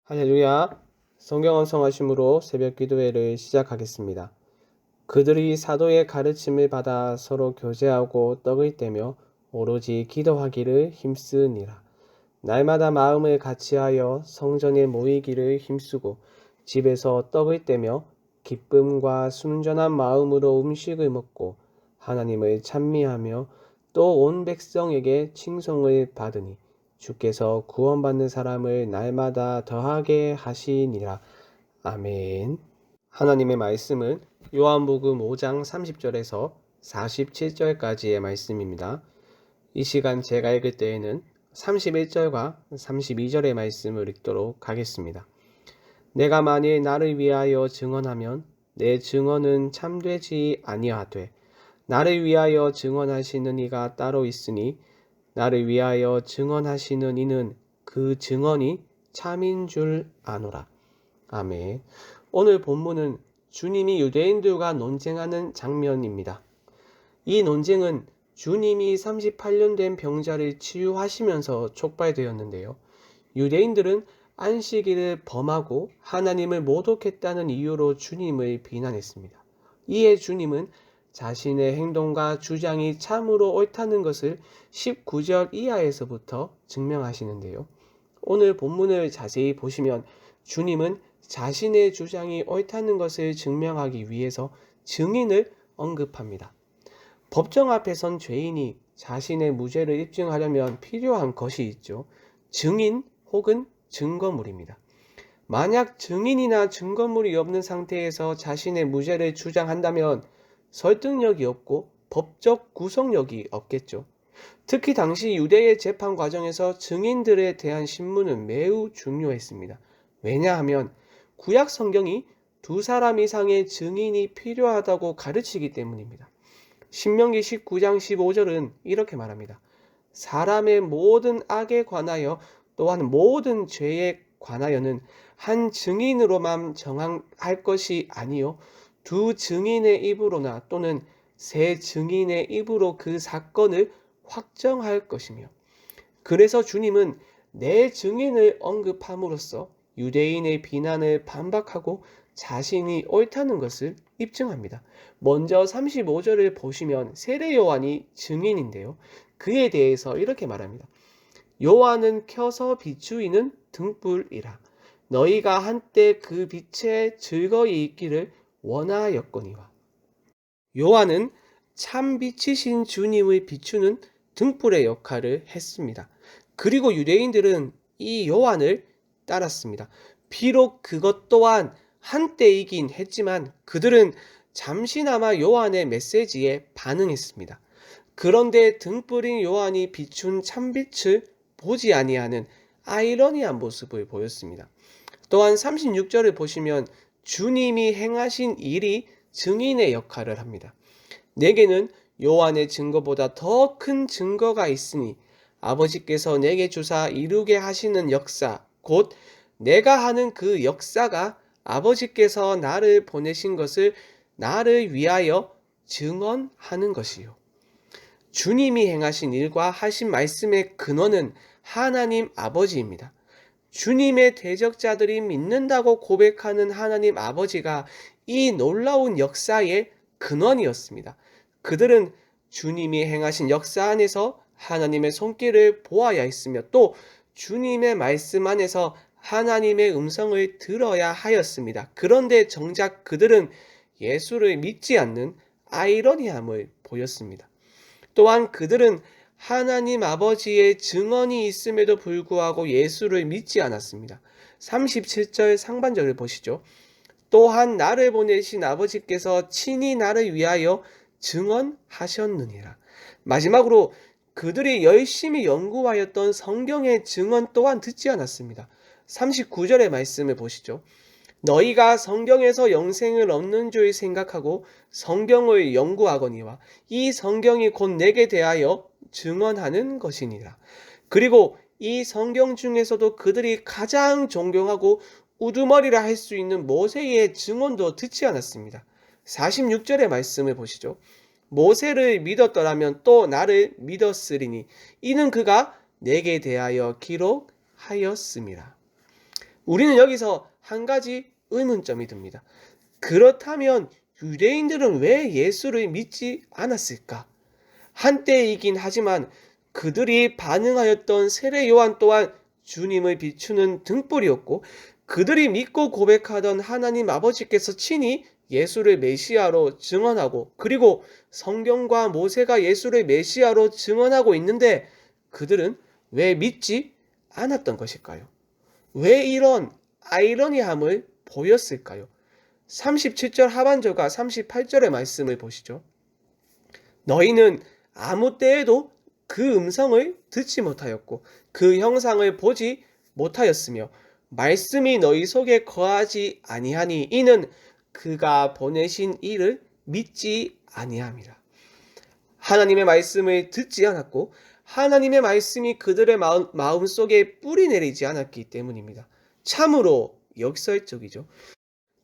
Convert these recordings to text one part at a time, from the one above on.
할렐루야. 성경 언성하심으로 새벽 기도회를 시작하겠습니다. 그들이 사도의 가르침을 받아 서로 교제하고 떡을 떼며 오로지 기도하기를 힘쓰니라. 날마다 마음을 같이하여 성전에 모이기를 힘쓰고 집에서 떡을 떼며 기쁨과 순전한 마음으로 음식을 먹고 하나님을 찬미하며 또 온 백성에게 칭송을 받으니 주께서 구원받는 사람을 날마다 더하게 하시니라. 아멘. 하나님의 말씀은 요한복음 5장 30절에서 47절까지의 말씀입니다. 이 시간 제가 읽을 때에는 31절과 32절의 말씀을 읽도록 하겠습니다. 내가 만일 나를 위하여 증언하면 내 증언은 참되지 아니하되 나를 위하여 증언하시는 이가 따로 있으니 나를 위하여 증언하시는 이는 그 증언이 참인 줄 아노라. 아멘. 오늘 본문은 주님이 유대인들과 논쟁하는 장면입니다. 이 논쟁은 주님이 38년 된 병자를 치유하시면서 촉발되었는데요. 유대인들은 안식일을 범하고 하나님을 모독했다는 이유로 주님을 비난했습니다. 이에 주님은 자신의 행동과 주장이 참으로 옳다는 것을 19절 이하에서부터 증명하시는데요. 오늘 본문을 자세히 보시면 주님은 자신의 주장이 옳다는 것을 증명하기 위해서 증인을 언급합니다. 법정 앞에 선 죄인이 자신의 무죄를 입증하려면 필요한 것이 있죠. 증인 혹은 증거물입니다. 만약 증인이나 증거물이 없는 상태에서 자신의 무죄를 주장한다면 설득력이 없고 법적 구속력이 없겠죠. 특히 당시 유대의 재판 과정에서 증인들에 대한 신문은 매우 중요했습니다. 왜냐하면 구약 성경이 2사람 이상의 증인이 필요하다고 가르치기 때문입니다. 신명기 19장 15절은 이렇게 말합니다. 사람의 모든 악에 관하여 또한 모든 죄에 관하여는 한 증인으로만 정할 것이 아니요 2 증인의 입으로나 또는 3 증인의 입으로 그 사건을 확정할 것이며, 그래서 주님은 내 증인을 언급함으로써 유대인의 비난을 반박하고 자신이 옳다는 것을 입증합니다. 먼저 35절을 보시면 세례 요한이 증인인데요. 그에 대해서 이렇게 말합니다. 요한은 켜서 비추이는 등불이라. 너희가 한때 그 빛에 즐거이 있기를 원하였거니와. 요한은 참 빛이신 주님을 비추는 등불의 역할을 했습니다. 그리고 유대인들은 이 요한을 따랐습니다. 비록 그것 또한 한때이긴 했지만 그들은 잠시나마 요한의 메시지에 반응했습니다. 그런데 등불인 요한이 비춘 참빛을 보지 아니하는 아이러니한 모습을 보였습니다. 또한 36절을 보시면 주님이 행하신 일이 증인의 역할을 합니다. 내게는 요한의 증거보다 더 큰 증거가 있으니 아버지께서 내게 주사 이루게 하시는 역사, 곧 내가 하는 그 역사가 아버지께서 나를 보내신 것을 나를 위하여 증언하는 것이요. 주님이 행하신 일과 하신 말씀의 근원은 하나님 아버지입니다. 주님의 대적자들이 믿는다고 고백하는 하나님 아버지가 이 놀라운 역사의 근원이었습니다. 그들은 주님이 행하신 역사 안에서 하나님의 손길을 보아야 했으며 또 주님의 말씀 안에서 하나님의 음성을 들어야 하였습니다. 그런데 정작 그들은 예수를 믿지 않는 아이러니함을 보였습니다. 또한 그들은 하나님 아버지의 증언이 있음에도 불구하고 예수를 믿지 않았습니다. 37절 상반절을 보시죠. 또한 나를 보내신 아버지께서 친히 나를 위하여 증언하셨느니라. 마지막으로 그들이 열심히 연구하였던 성경의 증언 또한 듣지 않았습니다. 39절의 말씀을 보시죠. 너희가 성경에서 영생을 얻는 줄 생각하고 성경을 연구하거니와 이 성경이 곧 내게 대하여 증언하는 것이니라. 그리고 이 성경 중에서도 그들이 가장 존경하고 우두머리라 할 수 있는 모세의 증언도 듣지 않았습니다. 46절의 말씀을 보시죠. 모세를 믿었더라면 또 나를 믿었으리니 이는 그가 내게 대하여 기록하였음이라. 우리는 여기서 한 가지 의문점이 듭니다. 그렇다면 유대인들은 왜 예수를 믿지 않았을까? 한때이긴 하지만 그들이 반응하였던 세례 요한 또한 주님을 비추는 등불이었고, 그들이 믿고 고백하던 하나님 아버지께서 친히 예수를 메시아로 증언하고, 그리고 성경과 모세가 예수를 메시아로 증언하고 있는데 그들은 왜 믿지 않았던 것일까요? 왜 이런 아이러니함을 보였을까요? 37절 하반절과 38절의 말씀을 보시죠. 너희는 아무 때에도 그 음성을 듣지 못하였고 그 형상을 보지 못하였으며 말씀이 너희 속에 거하지 아니하니 이는 그가 보내신 이를 믿지 아니함이라. 하나님의 말씀을 듣지 않았고 하나님의 말씀이 그들의 마음 속에 뿌리 내리지 않았기 때문입니다. 참으로 역설적이죠.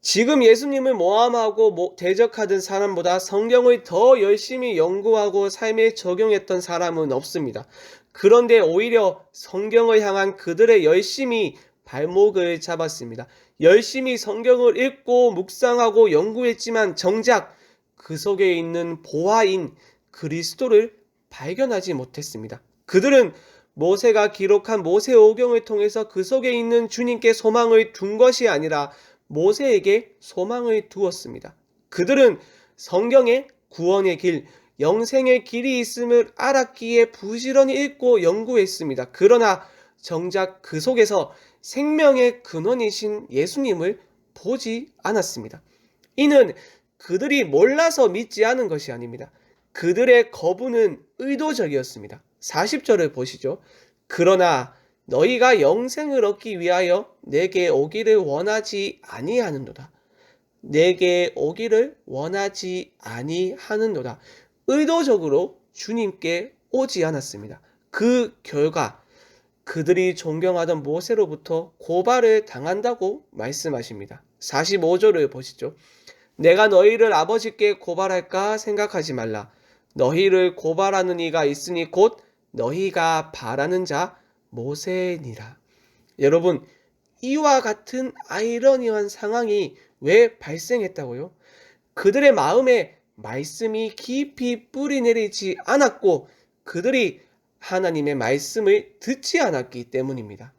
지금 예수님을 모함하고 대적하던 사람보다 성경을 더 열심히 연구하고 삶에 적용했던 사람은 없습니다. 그런데 오히려 성경을 향한 그들의 열심히 발목을 잡았습니다. 열심히 성경을 읽고 묵상하고 연구했지만 정작 그 속에 있는 보화인 그리스도를 발견하지 못했습니다. 그들은 모세가 기록한 모세오경을 통해서 그 속에 있는 주님께 소망을 둔 것이 아니라 모세에게 소망을 두었습니다. 그들은 성경에 구원의 길, 영생의 길이 있음을 알았기에 부지런히 읽고 연구했습니다. 그러나 정작 그 속에서 생명의 근원이신 예수님을 보지 않았습니다. 이는 그들이 몰라서 믿지 않은 것이 아닙니다. 그들의 거부는 의도적이었습니다. 40절을 보시죠. 그러나 너희가 영생을 얻기 위하여 내게 오기를 원하지 아니하는도다. 내게 오기를 원하지 아니하는도다. 의도적으로 주님께 오지 않았습니다. 그 결과 그들이 존경하던 모세로부터 고발을 당한다고 말씀하십니다. 45절을 보시죠. 내가 너희를 아버지께 고발할까 생각하지 말라. 너희를 고발하는 이가 있으니 곧 너희가 바라는 자 모세니라. 여러분, 이와 같은 아이러니한 상황이 왜 발생했다고요? 그들의 마음에 말씀이 깊이 뿌리 내리지 않았고 그들이 하나님의 말씀을 듣지 않았기 때문입니다.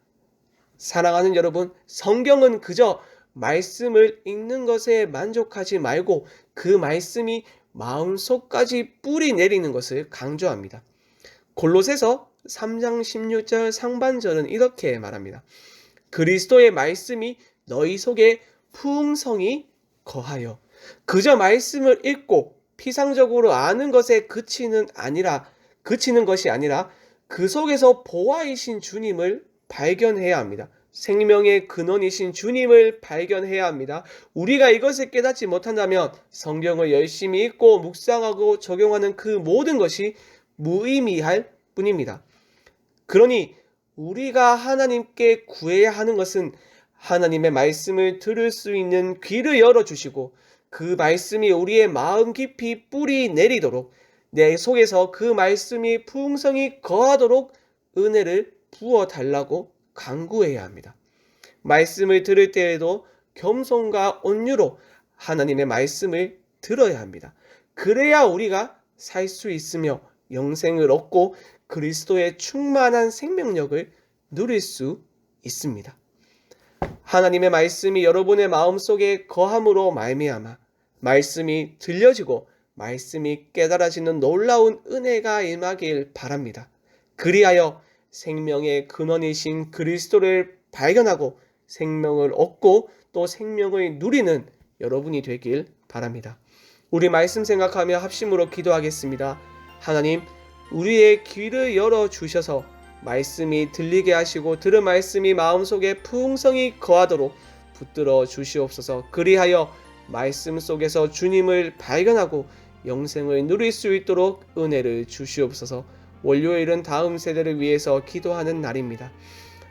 사랑하는 여러분, 성경은 그저 말씀을 읽는 것에 만족하지 말고 그 말씀이 마음속까지 뿌리 내리는 것을 강조합니다. 골로새서 3장 16절 상반절은 이렇게 말합니다. 그리스도의 말씀이 너희 속에 풍성히 거하여. 그저 말씀을 읽고 피상적으로 아는 것에 그치는 것이 아니라 그 속에서 보화이신 주님을 발견해야 합니다. 생명의 근원이신 주님을 발견해야 합니다. 우리가 이것을 깨닫지 못한다면 성경을 열심히 읽고 묵상하고 적용하는 그 모든 것이 무의미할 뿐입니다. 그러니 우리가 하나님께 구해야 하는 것은 하나님의 말씀을 들을 수 있는 귀를 열어주시고 그 말씀이 우리의 마음 깊이 뿌리 내리도록 내 속에서 그 말씀이 풍성히 거하도록 은혜를 부어달라고 간구해야 합니다. 말씀을 들을 때에도 겸손과 온유로 하나님의 말씀을 들어야 합니다. 그래야 우리가 살 수 있으며 영생을 얻고 그리스도의 충만한 생명력을 누릴 수 있습니다. 하나님의 말씀이 여러분의 마음속에 거함으로 말미암아 말씀이 들려지고 말씀이 깨달아지는 놀라운 은혜가 임하길 바랍니다. 그리하여 생명의 근원이신 그리스도를 발견하고 생명을 얻고 또 생명을 누리는 여러분이 되길 바랍니다. 우리 말씀 생각하며 합심으로 기도하겠습니다. 하나님, 우리의 귀를 열어주셔서 말씀이 들리게 하시고 들은 말씀이 마음속에 풍성히 거하도록 붙들어 주시옵소서. 그리하여 말씀 속에서 주님을 발견하고 영생을 누릴 수 있도록 은혜를 주시옵소서. 월요일은 다음 세대를 위해서 기도하는 날입니다.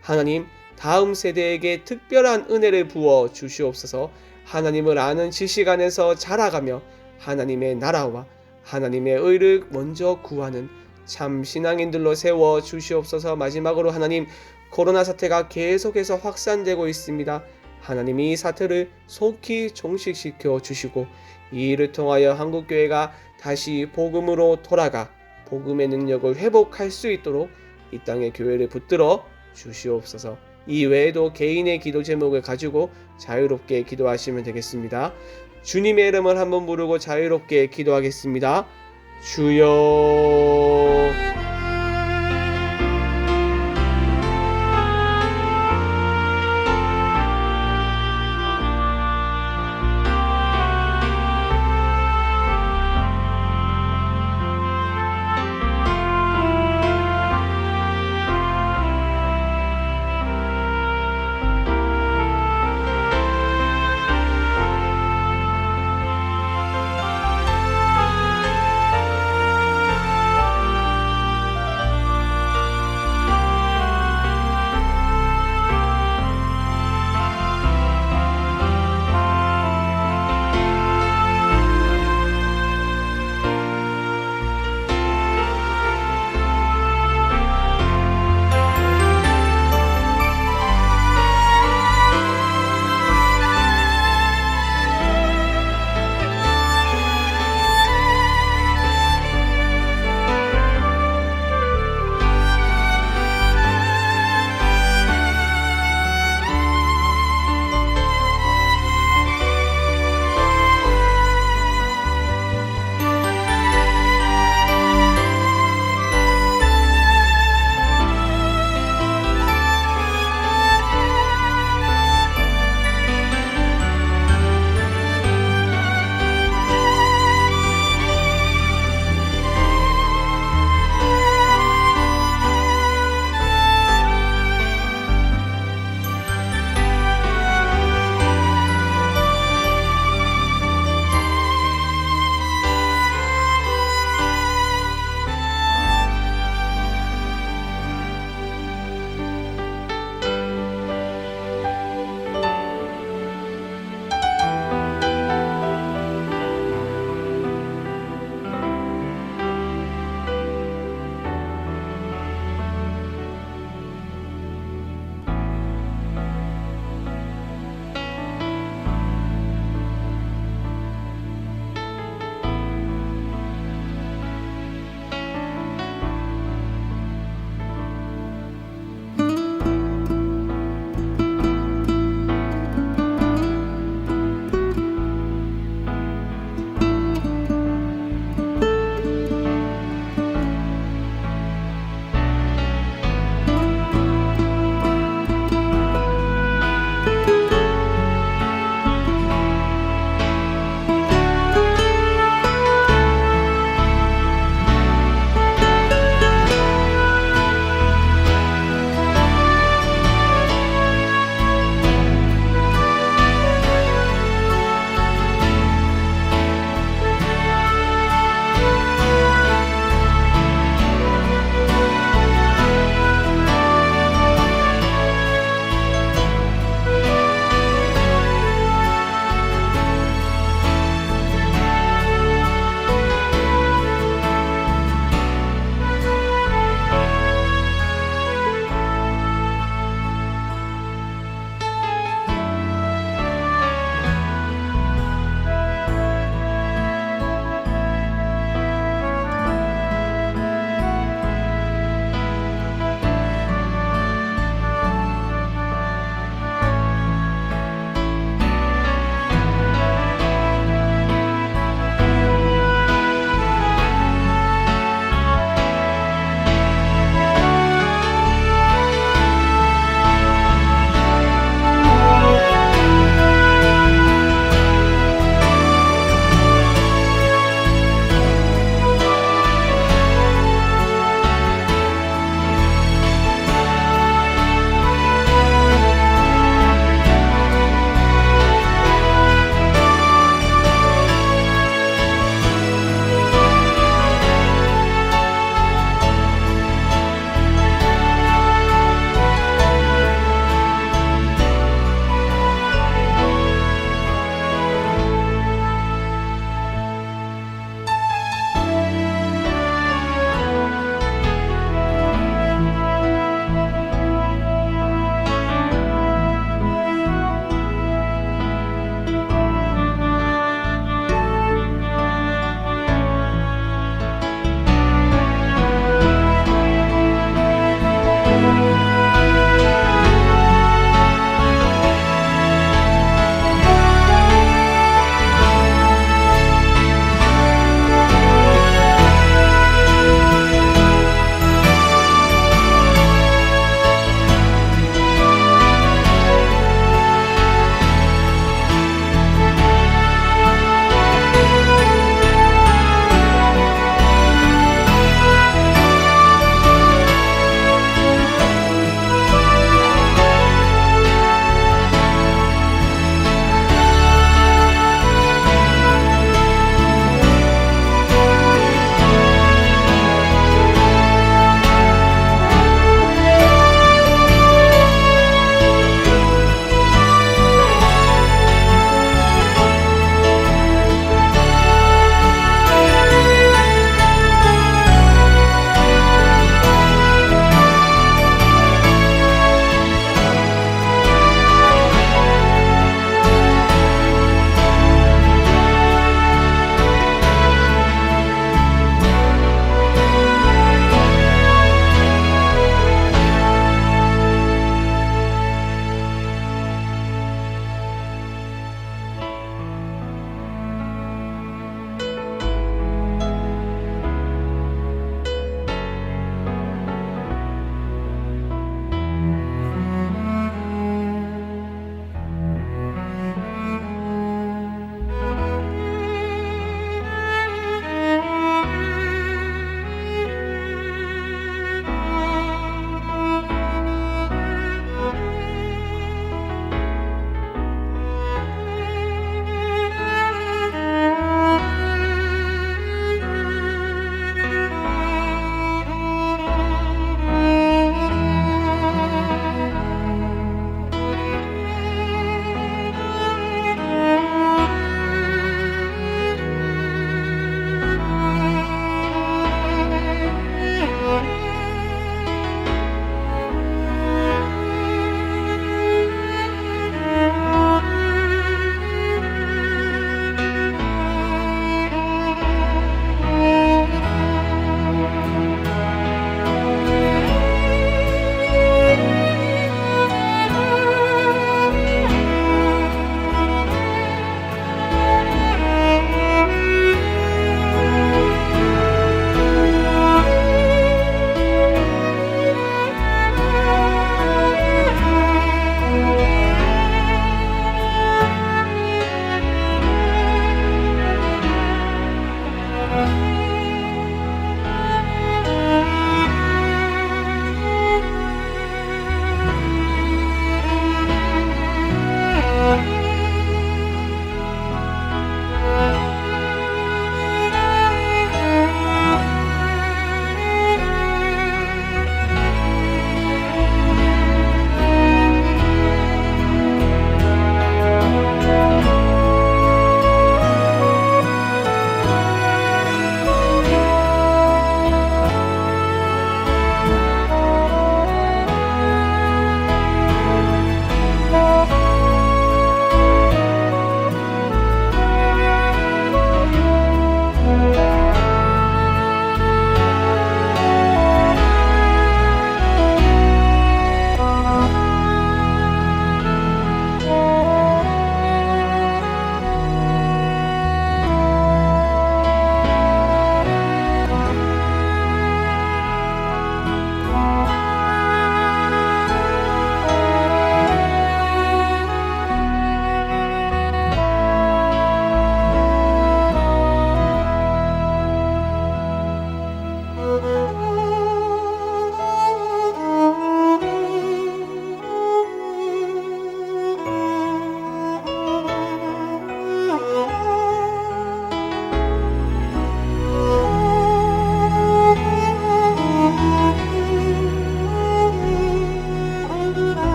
하나님, 다음 세대에게 특별한 은혜를 부어 주시옵소서. 하나님을 아는 지식 안에서 자라가며 하나님의 나라와 하나님의 의를 먼저 구하는 참 신앙인들로 세워 주시옵소서. 마지막으로 하나님, 코로나 사태가 계속해서 확산되고 있습니다. 하나님이 이 사태를 속히 종식시켜 주시고 이 일을 통하여 한국교회가 다시 복음으로 돌아가 복음의 능력을 회복할 수 있도록 이 땅의 교회를 붙들어 주시옵소서. 이 외에도 개인의 기도 제목을 가지고 자유롭게 기도하시면 되겠습니다. 주님의 이름을 한번 부르고 자유롭게 기도하겠습니다. 주여